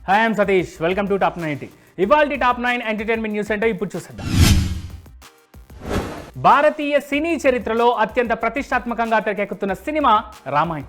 Hi I'm Satish, welcome to top 90. ఇవాల్టి top 9 entertainment news అంటే ఇప్పుడు చూసేద్దాం. భారతీయ సినీ చరిత్రలో అత్యంత ప్రతిష్టాత్మకంగా తెరకెక్కుతున్న సినిమా రామాయణ్.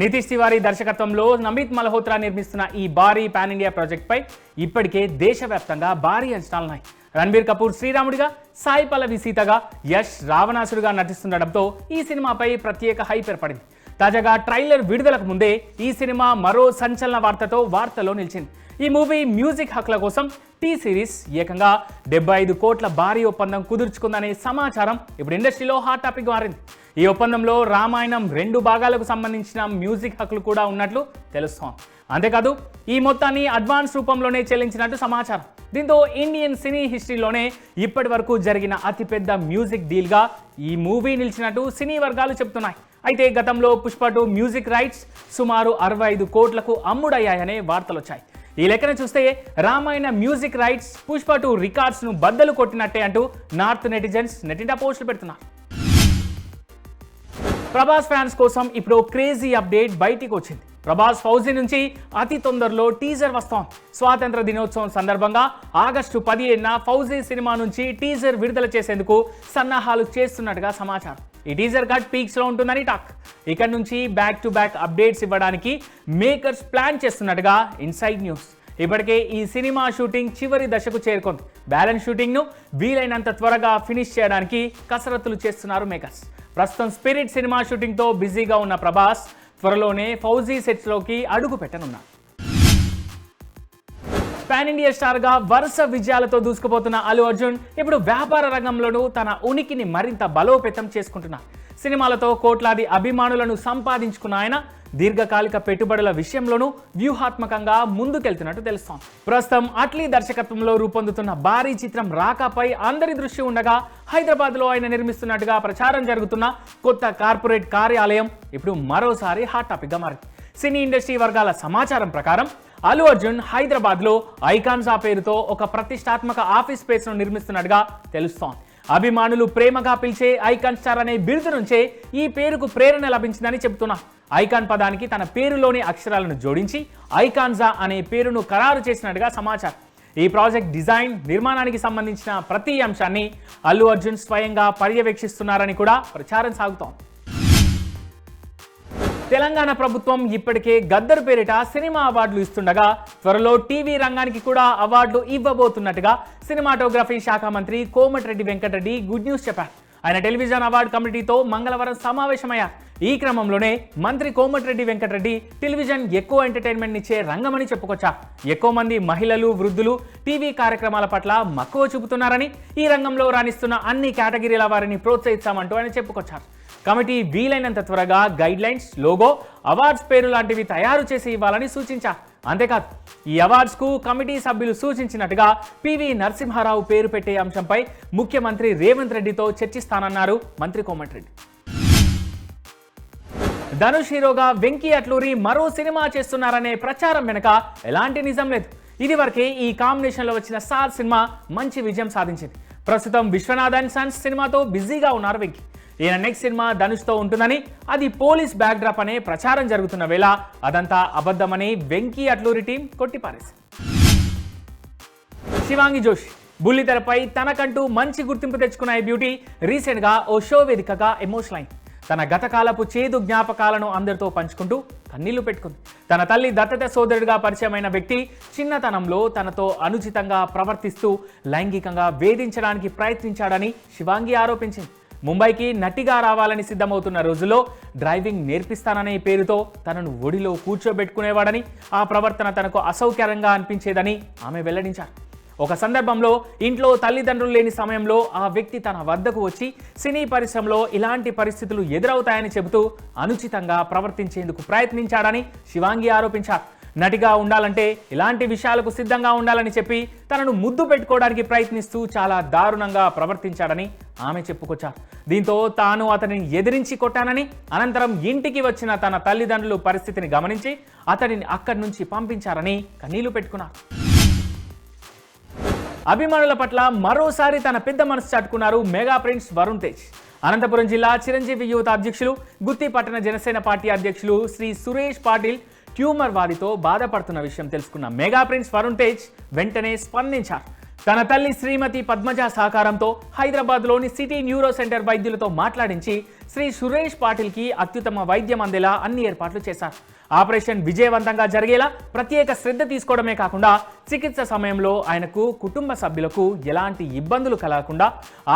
నితీష్ తివారీ దర్శకత్వంలో నమిత్ మల్హోత్రా నిర్మిస్తున్న ఈ భారీ పాన్ ఇండియా ప్రాజెక్ట్పై ఇప్పటికే దేశవ్యాప్తంగా భారీ అంచనాలున్నాయి. రణబీర్ కపూర్ శ్రీరాముడిగా, సాయి పల్లవి సీతగా, యష్ రావణాసురుగా నటిస్తుండటంతో ఈ సినిమాపై ప్రత్యేక హైప్ ఏర్పడింది. తాజాగా ట్రైలర్ విడుదలకు ముందే ఈ సినిమా మరో సంచలన వార్తతో వార్తలో నిలిచింది. ఈ మూవీ మ్యూజిక్ హక్కుల కోసం టీ సిరీస్ ఏకంగా 75 కోట్ల భారీ ఒప్పందం కుదుర్చుకుందనే సమాచారం ఇప్పుడు ఇండస్ట్రీలో హాట్ టాపిక్ మారింది. ఈ ఒప్పందంలో రామాయణం 2 భాగాలకు సంబంధించిన మ్యూజిక్ హక్కులు కూడా ఉన్నట్లు తెలుస్తోంది. అంతేకాదు ఈ మొత్తాన్ని అడ్వాన్స్ రూపంలోనే చెల్లించినట్టు సమాచారం. దీంతో ఇండియన్ సినీ హిస్టరీలోనే ఇప్పటి వరకు జరిగిన అతిపెద్ద మ్యూజిక్ డీల్గా ఈ మూవీ నిలిచినట్టు సినీ వర్గాలు చెబుతున్నాయి. అయితే గతంలో పుష్ప 2 మ్యూజిక్ రైట్స్ సుమారు 65 కోట్లకు అమ్ముడయ్యాయనే వార్తలు వచ్చాయి. ఈ లెక్కన చూస్తే రామాయణ మ్యూజిక్ రైట్స్ పుష్ప 2 రికార్డ్స్ను బద్దలు కొట్టినట్టే అంటూ నార్త్ నెటిజన్స్ నెట్టింట పోస్టులు పెడుతున్నారు. ప్రభాస్ ఫ్యాన్స్ కోసం ఇప్పుడు క్రేజీ అప్డేట్ బయటికి వచ్చింది. ప్రభాస్ ఫౌజీ నుంచి అతి తొందరలో టీజర్ వస్తోంది. స్వాతంత్ర దినోత్సవం సందర్భంగా ఆగస్టు 15న ఫౌజీ సినిమా నుంచి టీజర్ విడుదల చేసేందుకు సన్నాహాలు చేస్తున్నట్టుగా సమాచారం. ఈ టీజర్ కట్ పీక్స్లో ఉంటుందని టాక్. ఇక్కడ నుంచి బ్యాక్ టు బ్యాక్ అప్డేట్స్ ఇవ్వడానికి మేకర్స్ ప్లాన్ చేస్తున్నట్టుగా ఇన్సైడ్ న్యూస్. ఇప్పటికే ఈ సినిమా షూటింగ్ చివరి దశకు చేరుకుంది. బ్యాలెన్స్ షూటింగ్ను వీలైనంత త్వరగా ఫినిష్ చేయడానికి కసరత్తులు చేస్తున్నారు మేకర్స్. ప్రస్తుతం స్పిరిట్ సినిమా షూటింగ్తో బిజీగా ఉన్న ప్రభాస్ త్వరలోనే ఫౌజీ సెట్స్లోకి అడుగు పెట్టనున్నారు. పాన్ ఇండియా స్టార్గా వరుస విజయాలతో దూసుకుపోతున్న అల్లు అర్జున్ ఇప్పుడు వ్యాపార రంగంలోనూ తన ఉనికిని మరింత బలోపేతం చేసుకుంటున్నారు. సినిమాలతో కోట్లాది అభిమానులను సంపాదించుకున్న ఆయన దీర్ఘకాలిక పెట్టుబడుల విషయంలోనూ వ్యూహాత్మకంగా ముందుకెళ్తున్నట్టు తెలుస్తోంది. ప్రస్తుతం అట్లీ దర్శకత్వంలో రూపొందుతున్న భారీ చిత్రం రాకాపై అందరి దృష్టి ఉండగా హైదరాబాద్లో ఆయన నిర్మిస్తున్నట్టుగా ప్రచారం జరుగుతున్న కొత్త కార్పొరేట్ కార్యాలయం ఇప్పుడు మరోసారి హాట్ టాపిక్గా మారింది. సినీ ఇండస్ట్రీ వర్గాల సమాచారం ప్రకారం అల్లు అర్జున్ హైదరాబాద్లో ఐకాన్సా పేరుతో ఒక ప్రతిష్టాత్మక ఆఫీస్ స్పేస్ను నిర్మిస్తున్నట్టుగా తెలుస్తోంది. అభిమానులు ప్రేమగా పిలిచే ఐకాన్ స్టార్ అనే బిరుదు నుంచే ఈ పేరుకు ప్రేరణ లభించిందని చెబుతున్నా. ఐకాన్ పదానికి తన పేరులోని అక్షరాలను జోడించి ఐకాన్జా అనే పేరును ఖరారు చేసినట్టుగా సమాచారం. ఈ ప్రాజెక్ట్ డిజైన్, నిర్మాణానికి సంబంధించిన ప్రతి అంశాన్ని అల్లు అర్జున్ స్వయంగా పర్యవేక్షిస్తున్నారని కూడా ప్రచారం సాగుతోంది. తెలంగాణ ప్రభుత్వం ఇప్పటికే గద్దర్ పేరిట సినిమా అవార్డులు ఇస్తుండగా త్వరలో టీవీ రంగానికి కూడా అవార్డులు ఇవ్వబోతున్నట్టుగా సినిమాటోగ్రఫీ శాఖ మంత్రి కోమటిరెడ్డి వెంకటరెడ్డి గుడ్ న్యూస్ చెప్పారు. ఆయన టెలివిజన్ అవార్డు కమిటీతో మంగళవారం సమావేశమయ్యారు. ఈ క్రమంలోనే మంత్రి కోమటిరెడ్డి వెంకటరెడ్డి టెలివిజన్ ఎక్కువ ఎంటర్టైన్మెంట్ ఇచ్చే రంగమని చెప్పుకొచ్చారు. ఎక్కువ మంది మహిళలు, వృద్ధులు టీవీ కార్యక్రమాల పట్ల మక్కువ చూపుతున్నారని, ఈ రంగంలో రాణిస్తున్న అన్ని కేటగిరీల వారిని ప్రోత్సహిస్తామంటూ ఆయన చెప్పుకొచ్చారు. కమిటీ వీలైనంత త్వరగా గైడ్ లైన్స్, లోగో, అవార్డ్స్ పేరు లాంటివి తయారు చేసి ఇవ్వాలని సూచించారు. అంతేకాదు ఈ అవార్డ్స్కు కమిటీ సభ్యులు సూచించినట్టుగా పివి నరసింహారావు పేరు పెట్టే అంశంపై ముఖ్యమంత్రి రేవంత్ రెడ్డితో చర్చిస్తానన్నారు మంత్రి కోమటిరెడ్డి. ధనుష్ హీరోగా వెంకీ అట్లూరి మరో సినిమా చేస్తున్నారనే ప్రచారం వెనుక ఎలాంటి నిజం లేదు. ఇదివరకే ఈ కాంబినేషన్లో వచ్చిన సార్ సినిమా మంచి విజయం సాధించింది. ప్రస్తుతం విశ్వనాథ్ అండ్ సన్స్ సినిమాతో బిజీగా ఉన్నారు వెంకీ. ఈయన నెక్స్ట్ సినిమా ధనుష్తో ఉంటుందని, అది పోలీస్ బ్యాక్డ్రాప్ అనే ప్రచారం జరుగుతున్న వేళ అదంతా అబద్ధమని వెంకీ అట్లూరి టీం కొట్టిపారేసింది. శివాంగి జోషి బుల్లితెరపై తనకంటూ మంచి గుర్తింపు తెచ్చుకున్న ఈ బ్యూటీ రీసెంట్గా ఓ షో వేదికగా ఎమోషనల్ అయింది. తన గతకాలపు చేదు జ్ఞాపకాలను అందరితో పంచుకుంటూ కన్నీళ్లు పెట్టుకుంది. తన తల్లి దత్తత సోదరుడిగా పరిచయమైన వ్యక్తి చిన్నతనంలో తనతో అనుచితంగా ప్రవర్తిస్తూ లైంగికంగా వేధించడానికి ప్రయత్నించాడని శివాంగి ఆరోపించింది. ముంబైకి నటిగా రావాలని సిద్ధమవుతున్న రోజుల్లో డ్రైవింగ్ నేర్పిస్తాననే పేరుతో తనను ఒడిలో కూర్చోబెట్టుకునేవాడని, ఆ ప్రవర్తన తనకు అసౌకర్యంగా అనిపించేదని ఆమె వెల్లడించారు. ఒక సందర్భంలో ఇంట్లో తల్లిదండ్రులు లేని సమయంలో ఆ వ్యక్తి తన వద్దకు వచ్చి సినీ పరిశ్రమలో ఇలాంటి పరిస్థితులు ఎదురవుతాయని చెబుతూ అనుచితంగా ప్రవర్తించేందుకు ప్రయత్నించాడని శివాంగి ఆరోపించారు. నటిగా ఉండాలంటే ఇలాంటి విషయాలకు సిద్ధంగా ఉండాలని చెప్పి తనను ముద్దు పెట్టుకోవడానికి ప్రయత్నిస్తూ చాలా దారుణంగా ప్రవర్తించాడని ఆమె చెప్పుకొచ్చారు. దీంతో తాను అతనిని ఎదిరించి కొట్టానని, అనంతరం ఇంటికి వచ్చిన తన తల్లిదండ్రులు పరిస్థితిని గమనించి అతడిని అక్కడి నుంచి పంపించారని కన్నీళ్లు పెట్టుకున్నారు. అభిమానుల పట్ల మరోసారి తన పెద్ద మనసు చాటుకున్నారు మెగా ప్రిన్స్ వరుణ్ తేజ్. అనంతపురం జిల్లా చిరంజీవి యువత అధ్యక్షులు, గుత్తి పట్టణ జనసేన పార్టీ అధ్యక్షులు శ్రీ సురేష్ పాటిల్ ట్యూమర్ వారితో బాధపడుతున్న విషయం తెలుసుకున్న మెగా ప్రిన్స్ వరుణ్ తేజ్ వెంటనే స్పందించారు. తన తల్లి శ్రీమతి పద్మజ సహకారంతో హైదరాబాద్లోని సిటీ న్యూరో సెంటర్ వైద్యులతో మాట్లాడించి శ్రీ సురేష్ పాటిల్కి అత్యుత్తమ వైద్యం అందేలా అన్ని ఏర్పాట్లు చేశారు. ఆపరేషన్ విజయవంతంగా జరిగేలా ప్రత్యేక శ్రద్ధ తీసుకోవడమే కాకుండా చికిత్స సమయంలో ఆయనకు కుటుంబ సభ్యులకు ఎలాంటి ఇబ్బందులు కలగకుండా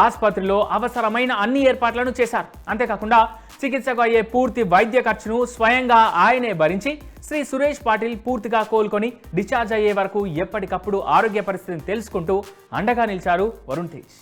ఆసుపత్రిలో అవసరమైన అన్ని ఏర్పాట్లను చేశారు. అంతేకాకుండా చికిత్సకు అయ్యే పూర్తి వైద్య ఖర్చును స్వయంగా ఆయనే భరించి శ్రీ సురేష్ పాటిల్ పూర్తిగా కోలుకొని డిశ్చార్జ్ అయ్యే వరకు ఎప్పటికప్పుడు ఆరోగ్య పరిస్థితిని తెలుసుకుంటూ అండగా నిలిచారు వరుణ్ తేజ్.